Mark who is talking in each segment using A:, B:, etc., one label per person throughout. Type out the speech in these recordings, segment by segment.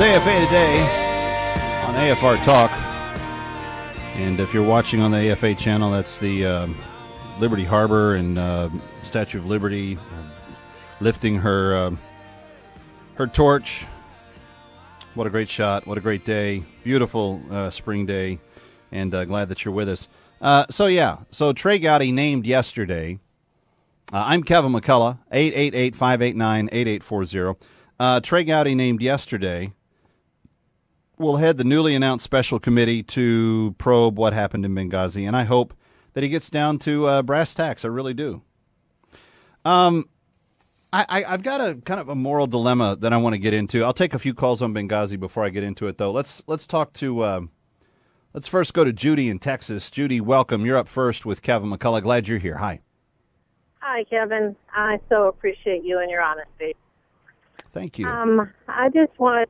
A: It's AFA Today on AFR Talk. And if you're watching on the AFA channel, that's the Liberty Harbor and Statue of Liberty lifting her torch. What a great shot. What a great day. Beautiful spring day. And glad that you're with us. So Trey Gowdy named yesterday. I'm Kevin McCullough, 888-589-8840. Trey Gowdy named yesterday will head the newly announced special committee to probe what happened in Benghazi, and I hope that he gets down to brass tacks. I really do. I've got a kind of a moral dilemma that I want to get into. I'll take a few calls on Benghazi before I get into it, though. Let's talk to let's first go to Judy in Texas. Judy, welcome. You're up first with Kevin McCullough. Glad you're here. Hi.
B: Hi, Kevin. I so appreciate you and your honesty.
A: Thank you.
B: I just wanted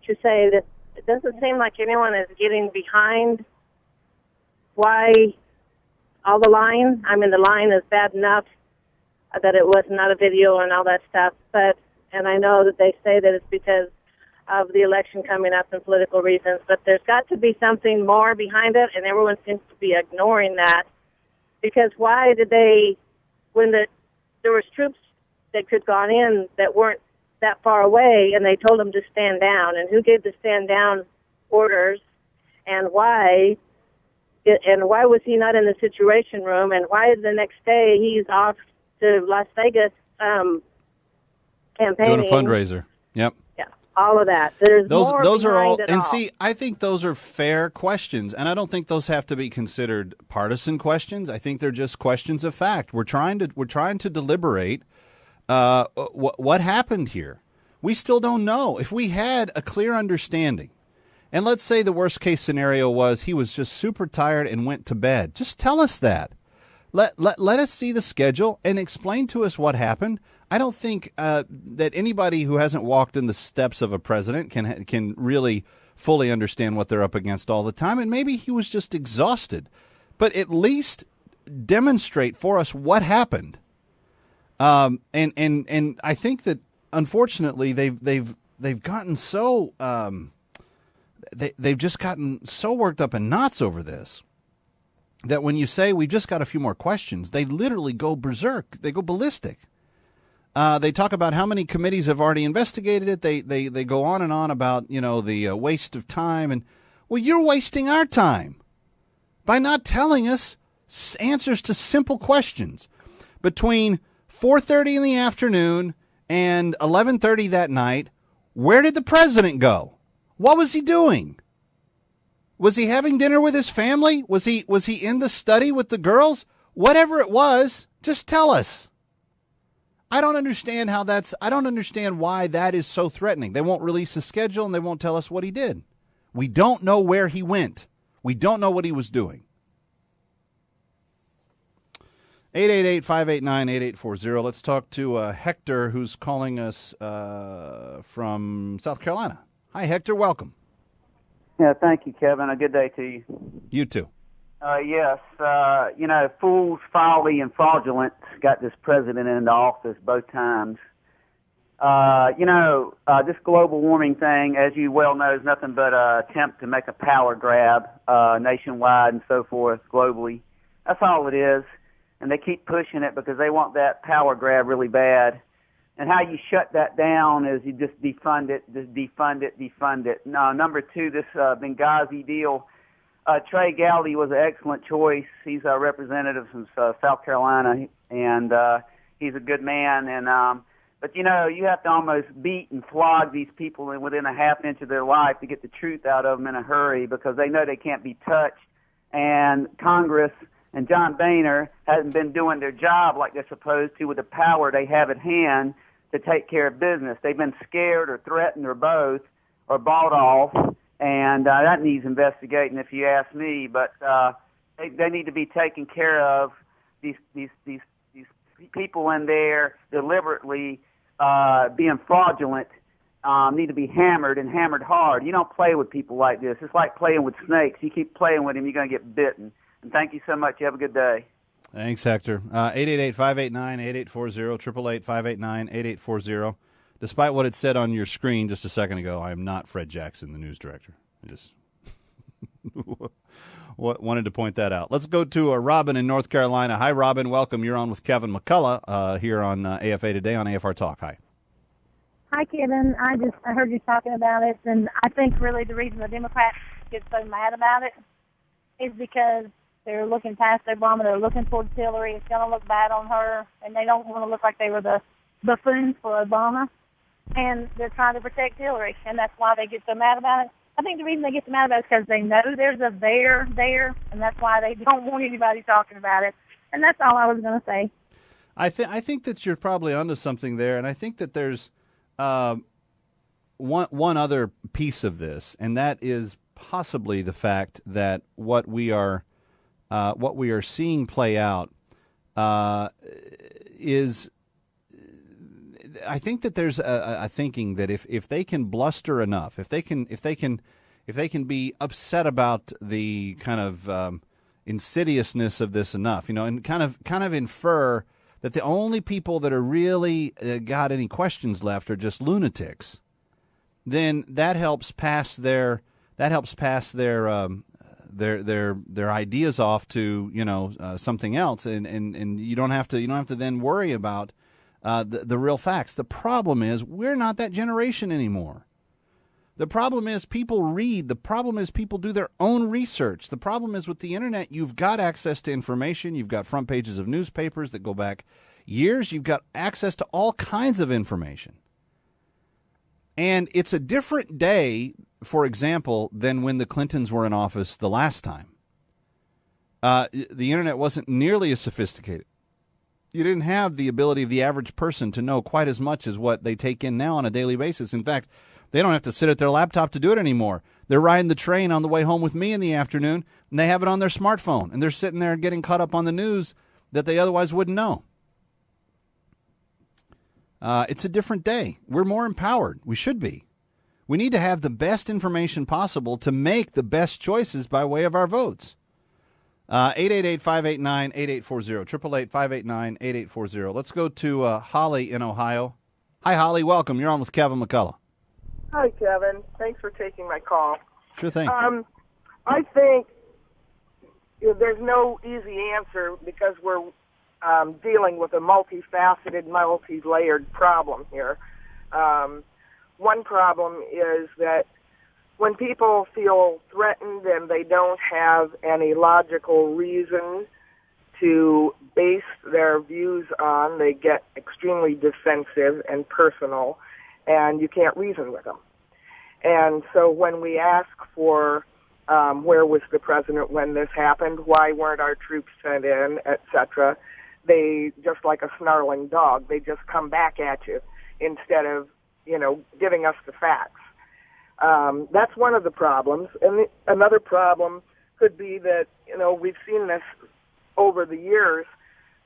B: to say that it doesn't seem like anyone is getting behind why all the lying. I mean, the lying is bad enough that it was not a video and all that stuff, and I know that they say that it's because of the election coming up and political reasons, but there's got to be something more behind it, and everyone seems to be ignoring that. Because why did they, when there was troops that could have gone in that weren't that far away, and they told them to stand down, and who gave the stand down orders, and why was he not in the Situation Room, and why the next day he's off to Las Vegas campaigning,
A: doing a fundraiser? Yep.
B: Yeah, all of that. There's more
A: those are all,
B: it
A: and
B: all.
A: see, I think those are fair questions, and I don't think those have to be considered partisan questions. I think they're just questions of fact. We're trying to deliberate what happened here. We still don't know. If we had a clear understanding, and let's say the worst case scenario was he was just super tired and went to bed, just tell us that. Let us see the schedule and explain to us what happened. I don't think that anybody who hasn't walked in the steps of a president can really fully understand what they're up against all the time, and maybe he was just exhausted. But at least demonstrate for us what happened. And I think that unfortunately they've gotten so they've just gotten so worked up in knots over this that when you say we've just got a few more questions, they literally go berserk. They go ballistic. They talk about how many committees have already investigated it. They go on and on about the waste of time, and well, you're wasting our time by not telling us answers to simple questions. Between 4:30 in the afternoon and 11:30 that night, where did the president go? What was he doing? Was he having dinner with his family? Was he in the study with the girls? Whatever it was, just tell us. I don't understand why that is so threatening. They won't release a schedule and they won't tell us what he did. We don't know where he went. We don't know what he was doing. 888-589-8840. Let's talk to Hector, who's calling us from South Carolina. Hi, Hector. Welcome.
C: Yeah, thank you, Kevin. A good day to you.
A: You too.
C: Yes, fools, folly, and fraudulence got this president into office both times. This global warming thing, as you well know, is nothing but an attempt to make a power grab nationwide and so forth globally. That's all it is. And they keep pushing it because they want that power grab really bad. And how you shut that down is you just defund it. No, number two, this Benghazi deal, Trey Gowdy was an excellent choice. He's a representative from South Carolina, and he's a good man. But you have to almost beat and flog these people within a half inch of their life to get the truth out of them in a hurry because they know they can't be touched. And Congress and John Boehner hasn't been doing their job like they're supposed to with the power they have at hand to take care of business. They've been scared or threatened or both or bought off, and that needs investigating if you ask me. But they need to be taken care of. These people in there deliberately being fraudulent need to be hammered and hammered hard. You don't play with people like this. It's like playing with snakes. You keep playing with them, you're going to get bitten. And thank you so much. You have a good day. Thanks,
A: Hector. 888-589-8840, 888-589-8840. Despite what it said on your screen just a second ago, I am not Fred Jackson, the news director. I just wanted to point that out. Let's go to Robin in North Carolina. Hi, Robin. Welcome. You're on with Kevin McCullough here on AFA Today on AFR Talk. Hi.
D: Hi, Kevin. I heard you talking about it, and I think really the reason the Democrats get so mad about it is because they're looking past Obama. They're looking towards Hillary. It's going to look bad on her, and they don't want to look like they were the buffoons for Obama. And they're trying to protect Hillary, and that's why they get so mad about it. I think the reason they get so mad about it is because they know there's a there there, and that's why they don't want anybody talking about it. And that's all I was going to say.
A: I think that you're probably onto something there, and I think that there's one other piece of this, and that is possibly the fact that what we are seeing play out is. I think that there's a thinking that if they can bluster enough, if they can be upset about the kind of insidiousness of this enough, and kind of infer that the only people that are really got any questions left are just lunatics, then that helps pass their ideas off to something else, and you don't have to then worry about the real facts. The problem is we're not that generation anymore. The problem is people read. The problem is people do their own research. The problem is with the internet, you've got access to information. You've got front pages of newspapers that go back years. You've got access to all kinds of information. And it's a different day, for example, than when the Clintons were in office the last time. The internet wasn't nearly as sophisticated. You didn't have the ability of the average person to know quite as much as what they take in now on a daily basis. In fact, they don't have to sit at their laptop to do it anymore. They're riding the train on the way home with me in the afternoon, and they have it on their smartphone, and they're sitting there getting caught up on the news that they otherwise wouldn't know. It's a different day. We're more empowered. We should be. We need to have the best information possible to make the best choices by way of our votes. 888-589-8840, 888-589-8840. Let's go to Holly in Ohio. Hi, Holly. Welcome. You're on with Kevin McCullough.
E: Hi, Kevin. Thanks for taking my call.
A: Sure thing.
E: I think there's no easy answer because we're dealing with a multifaceted, multi-layered problem here. One problem is that when people feel threatened and they don't have any logical reason to base their views on, they get extremely defensive and personal, and you can't reason with them. And so when we ask for where was the president when this happened, why weren't our troops sent in, etc., they, just like a snarling dog, they just come back at you instead of, giving us the facts. That's one of the problems. And another problem could be that, we've seen this over the years,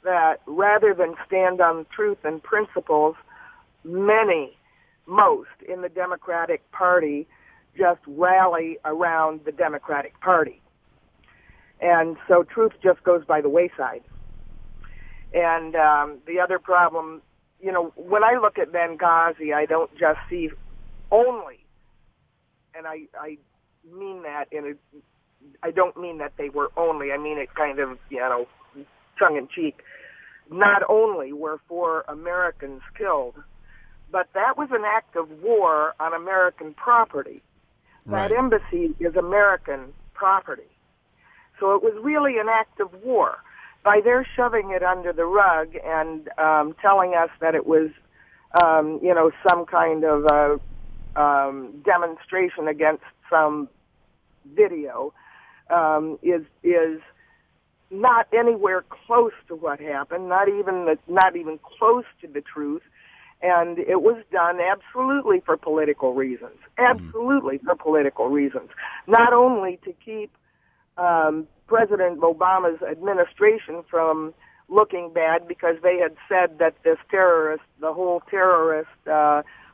E: that rather than stand on truth and principles, most in the Democratic Party just rally around the Democratic Party. And so truth just goes by the wayside. And the other problem, when I look at Benghazi, I don't just see only, and I mean that I don't mean that they were only, I mean it kind of, tongue-in-cheek. Not only were 4 Americans killed, but that was an act of war on American property.
A: Right.
E: That embassy is American property. So it was really an act of war. By their shoving it under the rug and telling us that it was, some kind of demonstration against some video, is not anywhere close to what happened, not even close to the truth. And it was done absolutely for political reasons, not only to keep President Obama's administration from looking bad because they had said that the whole terrorist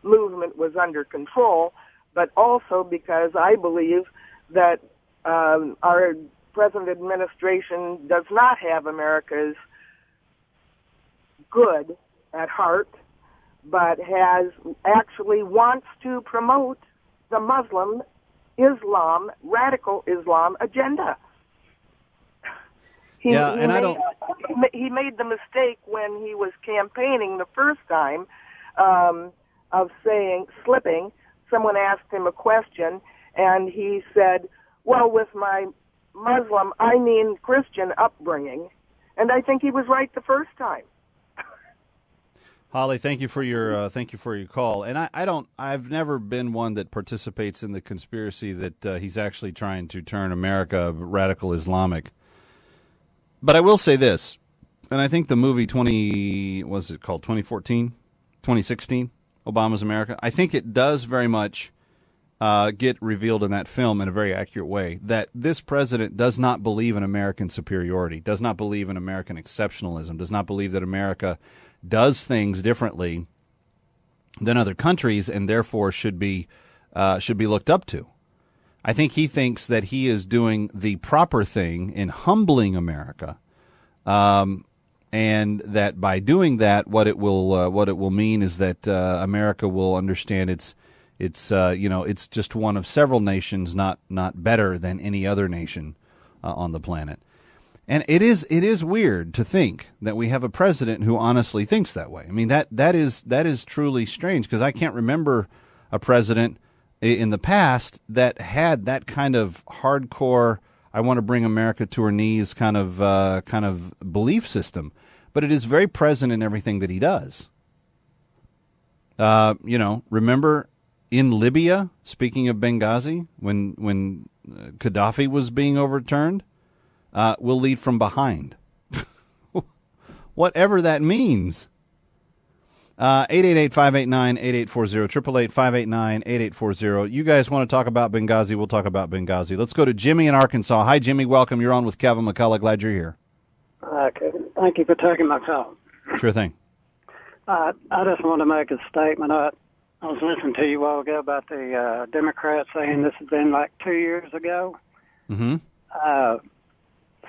E: movement was under control, but also because I believe that our present administration does not have America's good at heart. but has actually wants to promote the Muslim Islam, radical Islam agenda. He made the mistake when he was campaigning the first time of slipping. Someone asked him a question, and he said, well, with my Muslim, I mean Christian upbringing. And I think he was right the first time.
A: Holly, thank you for your call. And I've never been one that participates in the conspiracy that he's actually trying to turn America radical Islamic. But I will say this, and I think the movie 2016, Obama's America, I think it does very much get revealed in that film in a very accurate way that this president does not believe in American superiority, does not believe in American exceptionalism, does not believe that America does things differently than other countries and therefore should be looked up to. I think he thinks that he is doing the proper thing in humbling America, and that by doing that, what it will mean is that America will understand it's just one of several nations, not better than any other nation on the planet. And it is weird to think that we have a president who honestly thinks that way. I mean, that is truly strange, because I can't remember a president in the past that had that kind of hardcore, I want to bring America to her knees kind of belief system. But it is very present in everything that he does. Remember in Libya, speaking of Benghazi, when Gaddafi was being overturned, we'll lead from behind. Whatever that means. 888-589-8840, 888-589-8840. You guys want to talk about Benghazi, we'll talk about Benghazi. Let's go to Jimmy in Arkansas. Hi, Jimmy. Welcome. You're on with Kevin McCullough. Glad you're here.
F: Kevin, thank you for taking my call.
A: Sure thing.
F: I just want to make a statement. I was listening to you a while ago about the Democrats saying this has been like 2 years ago.
A: Mm-hmm.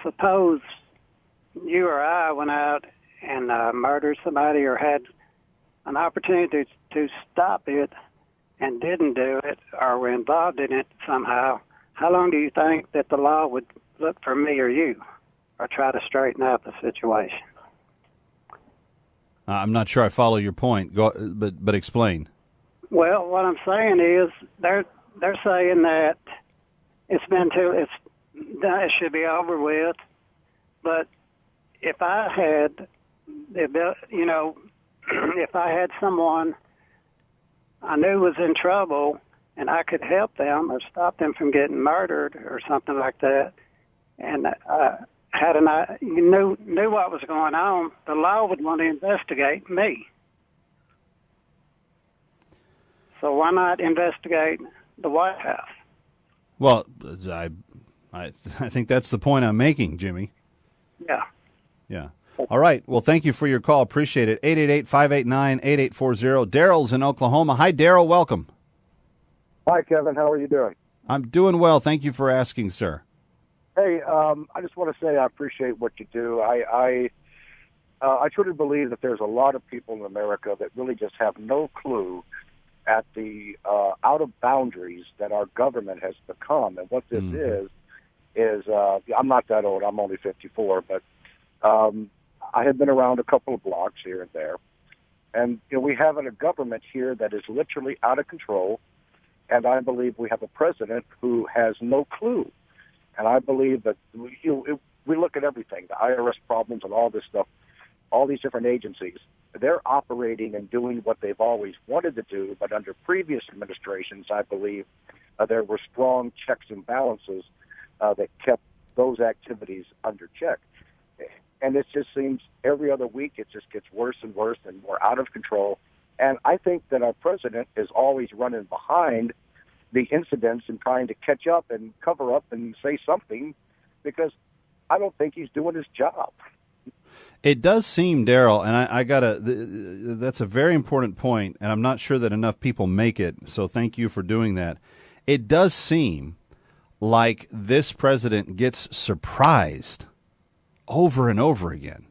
F: Suppose you or I went out and murdered somebody or had an opportunity to stop it and didn't do it, or were involved in it somehow. How long do you think that the law would look for me or you, or try to straighten out the situation?
A: I'm not sure I follow your point, but explain.
F: Well, what I'm saying is they're saying that it should be over with. But if I had, if I had someone I knew was in trouble and I could help them or stop them from getting murdered or something like that, and knew what was going on, the law would want to investigate me. So why not investigate the White House?
A: Well, I think that's the point I'm making, Jimmy.
F: Yeah.
A: Yeah. All right. Well, thank you for your call. Appreciate it. 888-589-8840. Darrell's in Oklahoma. Hi, Darrell. Welcome.
G: Hi, Kevin. How are you doing?
A: I'm doing well. Thank you for asking, sir.
G: Hey, I just want to say I appreciate what you do. I truly believe that there's a lot of people in America that really just have no clue at the out of boundaries that our government has become. And what this is I'm not that old. I'm only 54, but I have been around a couple of blocks here and there. And we have a government here that is literally out of control. And I believe we have a president who has no clue. And I believe that we look at everything, the IRS problems and all this stuff, all these different agencies. They're operating and doing what they've always wanted to do, but under previous administrations, I believe there were strong checks and balances that kept those activities under check. And it just seems every other week it just gets worse and worse and more out of control. And I think that our president is always running behind the incidents and trying to catch up and cover up and say something, because I don't think he's doing his job.
A: It does seem, Darrell, and that's a very important point, and I'm not sure that enough people make it, so thank you for doing that. It does seem like this president gets surprised over and over again.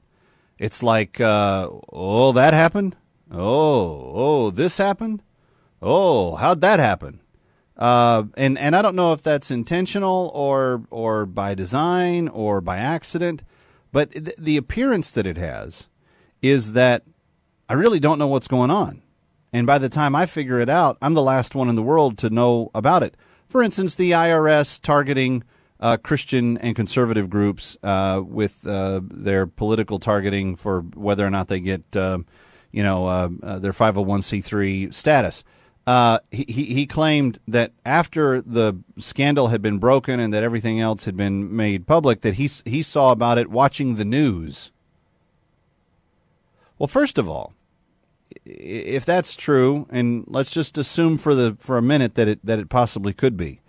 A: It's like, that happened? Oh, this happened? Oh, how'd that happen? And I don't know if that's intentional or by design or by accident, but the appearance that it has is that I really don't know what's going on. And by the time I figure it out, I'm the last one in the world to know about it. For instance, the IRS targeting Christian and conservative groups with their political targeting for whether or not they get, their 501c3 status. He claimed that after the scandal had been broken and that everything else had been made public, that he saw about it watching the news. Well, first of all, if that's true, and let's just assume for a minute that it possibly could be,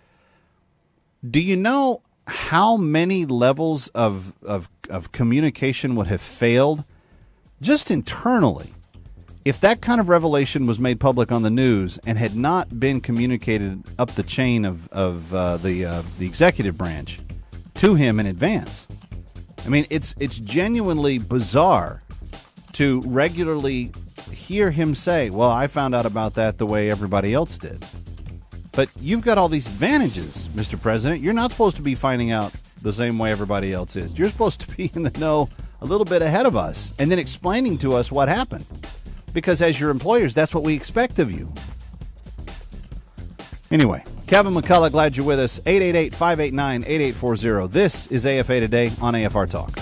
A: do you know how many levels of communication would have failed just internally if that kind of revelation was made public on the news and had not been communicated up the chain of the executive branch to him in advance? I mean, it's genuinely bizarre to regularly hear him say, well, I found out about that the way everybody else did. But you've got all these advantages, Mr. President. You're not supposed to be finding out the same way everybody else is. You're supposed to be in the know a little bit ahead of us and then explaining to us what happened. Because as your employers, that's what we expect of you. Anyway, Kevin McCullough, glad you're with us. 888-589-8840. This is AFA Today on AFR Talk.